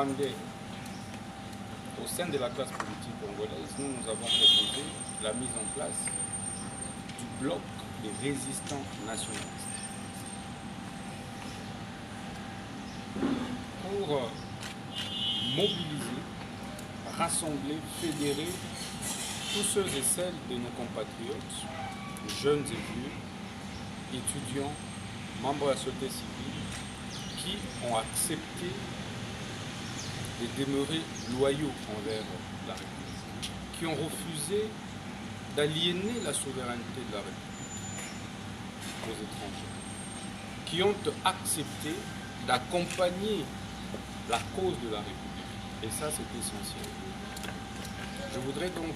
Rwandais, au sein de la classe politique congolaise, nous avons proposé la mise en place du bloc des résistants nationalistes pour mobiliser, rassembler, fédérer tous ceux et celles de nos compatriotes, jeunes et vieux, étudiants, membres de la société civile, qui ont accepté de demeurer loyaux envers la République, qui ont refusé d'aliéner la souveraineté de la République aux étrangers, qui ont accepté d'accompagner la cause de la République. Et ça, c'est essentiel. Je voudrais donc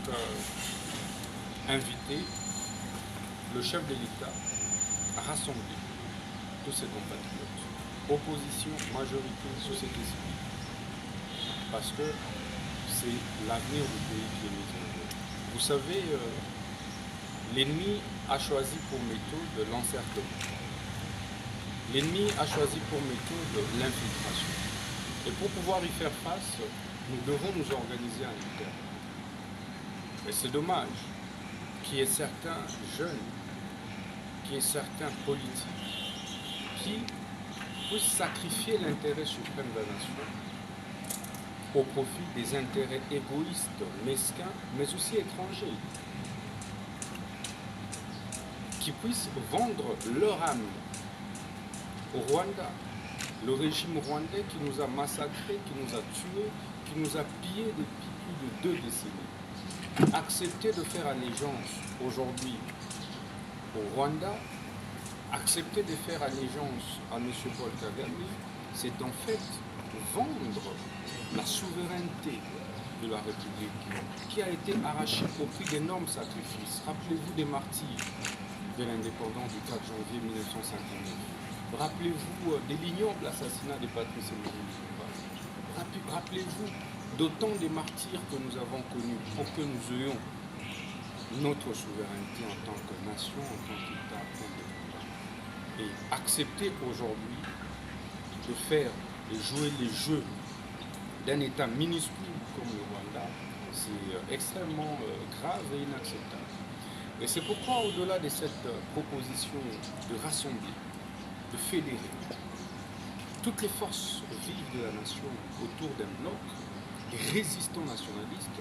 inviter le chef de l'État à rassembler tous ses compatriotes, opposition, majorité, société civile, parce que c'est l'avenir du pays qui est mis en jeu. Vous savez, l'ennemi a choisi pour méthode l'encerclement. L'ennemi a choisi pour méthode l'infiltration. Et pour pouvoir y faire face, nous devons nous organiser en interne. Et c'est dommage qu'il y ait certains jeunes, qu'il y ait certains politiques qui puissent sacrifier l'intérêt suprême de la nation au profit des intérêts égoïstes, mesquins, mais aussi étrangers, qui puissent vendre leur âme au Rwanda, le régime rwandais qui nous a massacrés, qui nous a tués, qui nous a pillés depuis plus de 2 décennies. Accepter de faire allégeance aujourd'hui au Rwanda, accepter de faire allégeance à M. Paul Kagame, c'est en fait vendre la souveraineté de la République qui a été arrachée au prix d'énormes sacrifices. Rappelez-vous des martyrs de l'indépendance du 4 janvier 1959. Rappelez-vous des lignobles assassinats de Patrice Emery. Rappelez-vous d'autant de martyrs que nous avons connus pour que nous ayons notre souveraineté en tant que nation, en tant qu'État indépendant. Et accepter aujourd'hui de faire et jouer les jeux d'un État minuscule comme le Rwanda, c'est extrêmement grave et inacceptable. Et c'est pourquoi, au-delà de cette proposition de rassembler, de fédérer toutes les forces vives de la nation autour d'un bloc résistant nationaliste,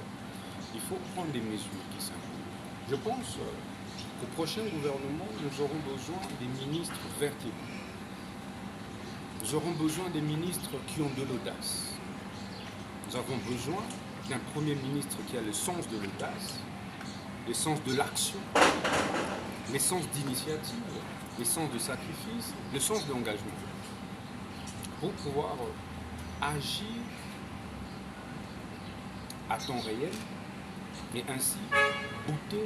il faut prendre des mesures qui s'imposent. Je pense qu'au prochain gouvernement, nous aurons besoin des ministres vertébrés. Nous aurons besoin des ministres qui ont de l'audace. Nous avons besoin d'un Premier ministre qui a le sens de l'audace, le sens de l'action, le sens d'initiative, le sens de sacrifice, le sens d'engagement, pour pouvoir agir à temps réel et ainsi bouter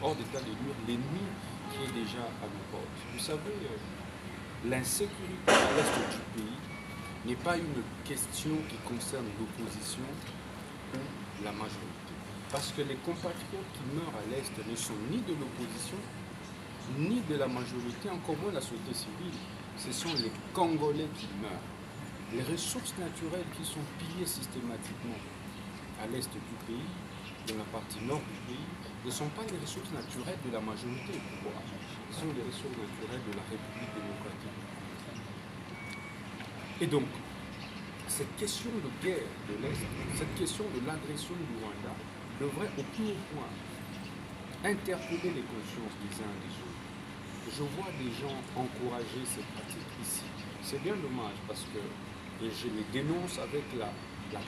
hors d'état de nuire l'ennemi qui est déjà à nos portes. Vous savez, l'insécurité à l'est du pays n'est pas une question qui concerne l'opposition ou la majorité. Parce que les compatriotes qui meurent à l'est ne sont ni de l'opposition, ni de la majorité, encore moins la société civile. Ce sont les Congolais qui meurent. Les ressources naturelles qui sont pillées systématiquement à l'est du pays, dans la partie nord du pays, ne sont pas les ressources naturelles de la majorité au pouvoir. Ce sont les ressources naturelles de la République démocratique. Et donc, cette question de guerre de l'Est, cette question de l'agression du Rwanda, devrait au plus haut point interpeller les consciences des uns et des autres. Je vois des gens encourager ces pratiques ici. C'est bien dommage parce que je les dénonce avec la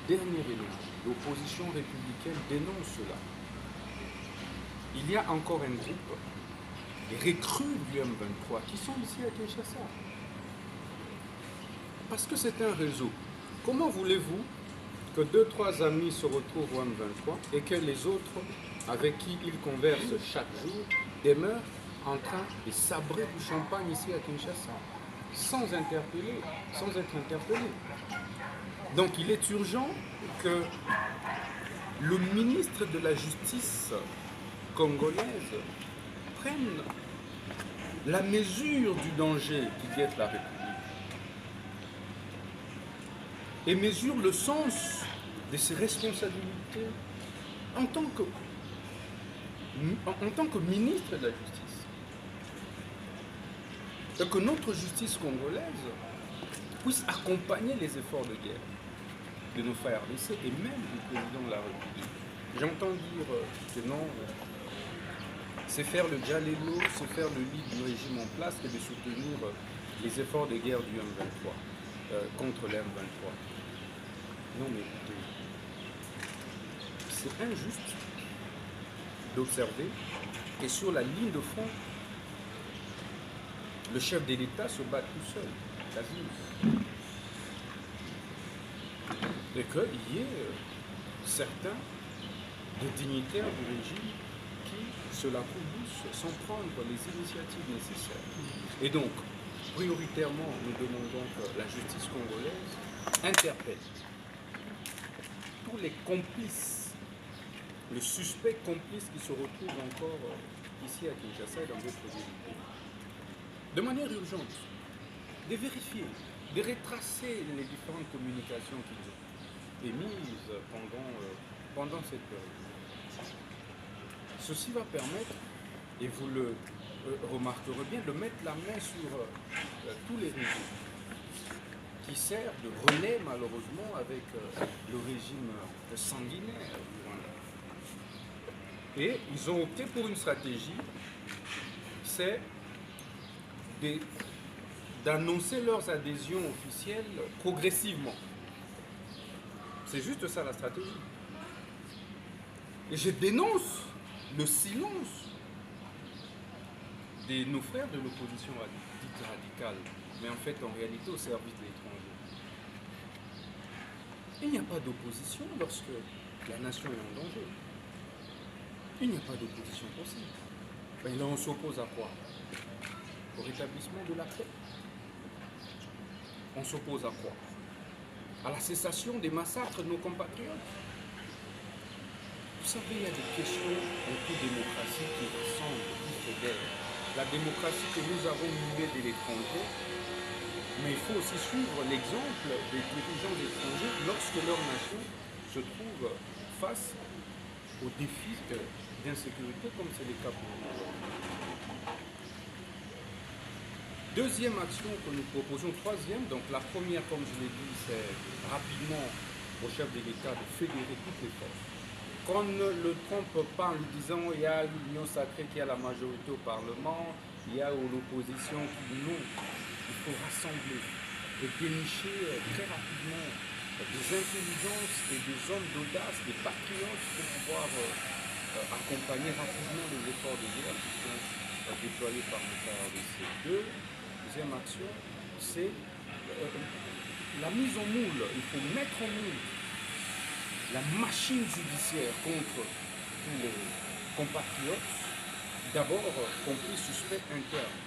dernière énergie. L'opposition républicaine dénonce cela. Il y a encore un groupe, les recrues du M23, qui sont ici à Kinshasa. Parce que c'est un réseau. Comment voulez-vous que 2-3 amis se retrouvent au M23 et que les autres, avec qui ils conversent chaque jour, demeurent en train de sabrer du champagne ici à Kinshasa, sans interpeller, sans être interpellés? Donc il est urgent que le ministre de la Justice congolaise prenne la mesure du danger qui guette la République et mesure le sens de ses responsabilités en tant que ministre de la justice. Et que notre justice congolaise puisse accompagner les efforts de guerre de nos frères RDC et même du président de la République. J'entends dire que non, c'est faire le Djalelo, c'est faire le lit du régime en place et de soutenir les efforts de guerre du M23 contre le M23. Non mais écoutez, c'est injuste d'observer que sur la ligne de front, le chef de l'État se bat tout seul, quasiment. Et qu'il y ait certains des dignitaires du régime qui se la couboussent sans prendre les initiatives nécessaires. Et donc, prioritairement, nous demandons que la justice congolaise interpelle tous les complices, les suspects complices qui se retrouvent encore ici à Kinshasa et dans d'autres villes du pays, de manière urgente, de vérifier, de retracer les différentes communications qu'ils ont émises pendant cette période. Ceci va permettre, et vous le remarquerez bien, de mettre la main sur tous les régimes qui servent de relais malheureusement avec le régime sanguinaire du Rwanda. Et ils ont opté pour une stratégie, c'est d'annoncer leurs adhésions officielles progressivement. C'est juste ça la stratégie. Et je dénonce le silence de nos frères de l'opposition dite radicale, mais en fait en réalité au service de l'étranger. Il n'y a pas d'opposition lorsque la nation est en danger. Il n'y a pas d'opposition possible. Et là on s'oppose à quoi? Au rétablissement de la paix. On s'oppose à quoi? À la cessation des massacres de nos compatriotes. Vous savez, il y a des questions en toute démocratie qui rassemblent, qui fédèrent. La démocratie que nous avons muée de l'étranger, mais il faut aussi suivre l'exemple des dirigeants étrangers lorsque leur nation se trouve face aux défis d'insécurité, comme c'est le cas pour nous. Deuxième action que nous proposons, troisième, donc la première, comme je l'ai dit, c'est rapidement au chef de l'État de fédérer toutes les forces. Qu'on ne le trompe pas en lui disant il y a l'union sacrée qui a la majorité au Parlement, il y a l'opposition qui non. Il faut rassembler et dénicher très rapidement des intelligences et des hommes d'audace, des patriotes pour pouvoir accompagner rapidement les efforts de guerre qui sont déployés par le FARDC. Deuxième action, c'est la mise en moule. Il faut mettre en moule la machine judiciaire contre tous les compatriotes, d'abord compris suspects internes,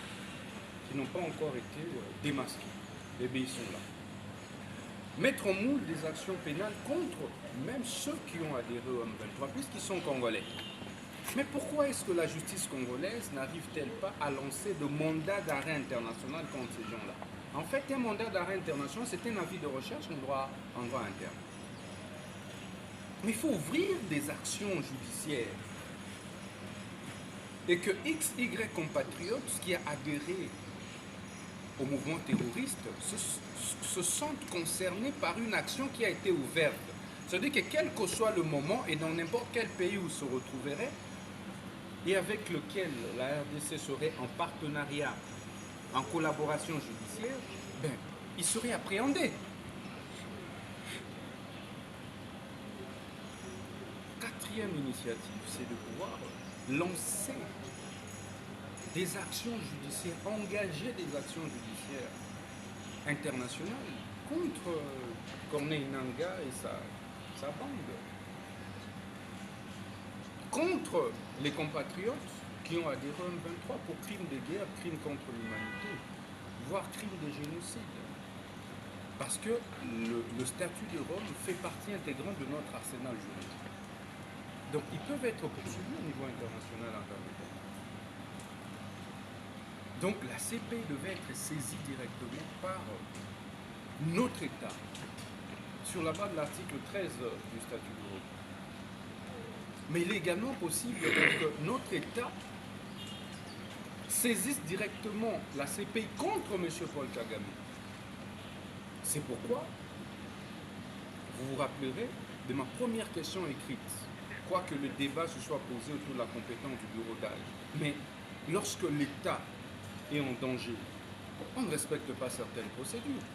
qui n'ont pas encore été démasqués. Les ils sont là. Mettre en moule des actions pénales contre même ceux qui ont adhéré au M23, puisqu'ils sont congolais. Mais pourquoi est-ce que la justice congolaise n'arrive-t-elle pas à lancer de mandat d'arrêt international contre ces gens-là? En fait, un mandat d'arrêt international, c'est un avis de recherche en droit interne. Mais il faut ouvrir des actions judiciaires. Et que XY compatriotes qui a adhéré au mouvement terroriste se sentent concernés par une action qui a été ouverte. C'est-à-dire que quel que soit le moment et dans n'importe quel pays où ils se retrouveraient, et avec lequel la RDC serait en partenariat, en collaboration judiciaire, ben, ils seraient appréhendés. Quatrième initiative, c'est de pouvoir lancer des actions judiciaires, engager des actions judiciaires internationales contre Corneille Nangaa et sa bande. Contre les compatriotes qui ont adhéré au M23 pour crimes de guerre, crimes contre l'humanité, voire crimes de génocide. Parce que le statut de Rome fait partie intégrante de notre arsenal juridique. Donc ils peuvent être poursuivis au niveau international en tant que tel. Donc la CPI devait être saisie directement par notre État sur la base de l'article 13 du statut de Rome. Mais il est également possible que notre État saisisse directement la CPI contre M. Paul Kagame. C'est pourquoi vous vous rappellerez de ma première question écrite, quoique le débat se soit posé autour de la compétence du bureau d'âge. Mais lorsque l'État est en danger, on ne respecte pas certaines procédures.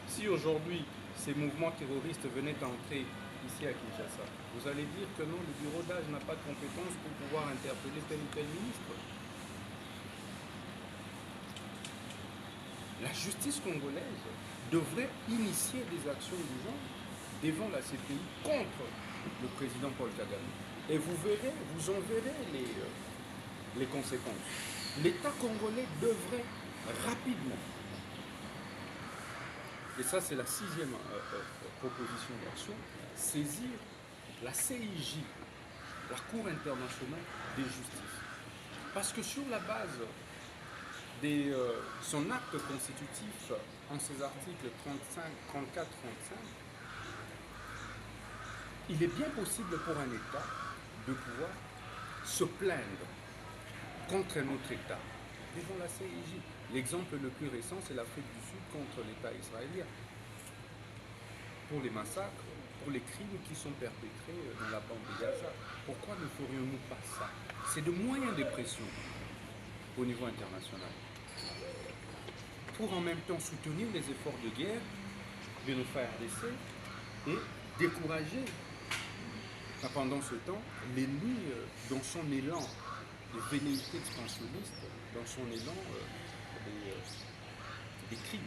Si aujourd'hui ces mouvements terroristes venaient entrer ici à Kinshasa, vous allez dire que non, le bureau d'âge n'a pas de compétence pour pouvoir interpeller tel ou tel ministre. La justice congolaise devrait initier des actions du genre devant la CPI contre le président Paul Kagame. Et vous verrez, vous en verrez les conséquences. L'État congolais devrait rapidement, et ça c'est la sixième proposition d'action, saisir la CIJ, la Cour internationale de justice. Parce que sur la base de son acte constitutif en ses articles 35, 34, 35, il est bien possible pour un État de pouvoir se plaindre contre un autre État devant la CIJ. L'exemple le plus récent, c'est l'Afrique du Sud contre l'État israélien. Pour les massacres, pour les crimes qui sont perpétrés dans la bande de Gaza. Pourquoi ne ferions-nous pas ça? C'est de moyens de pression au niveau international, pour en même temps soutenir les efforts de guerre de nos frères RDC et décourager pendant ce temps l'ennemi dans son élan de velléité expansionniste, dans son élan des crimes.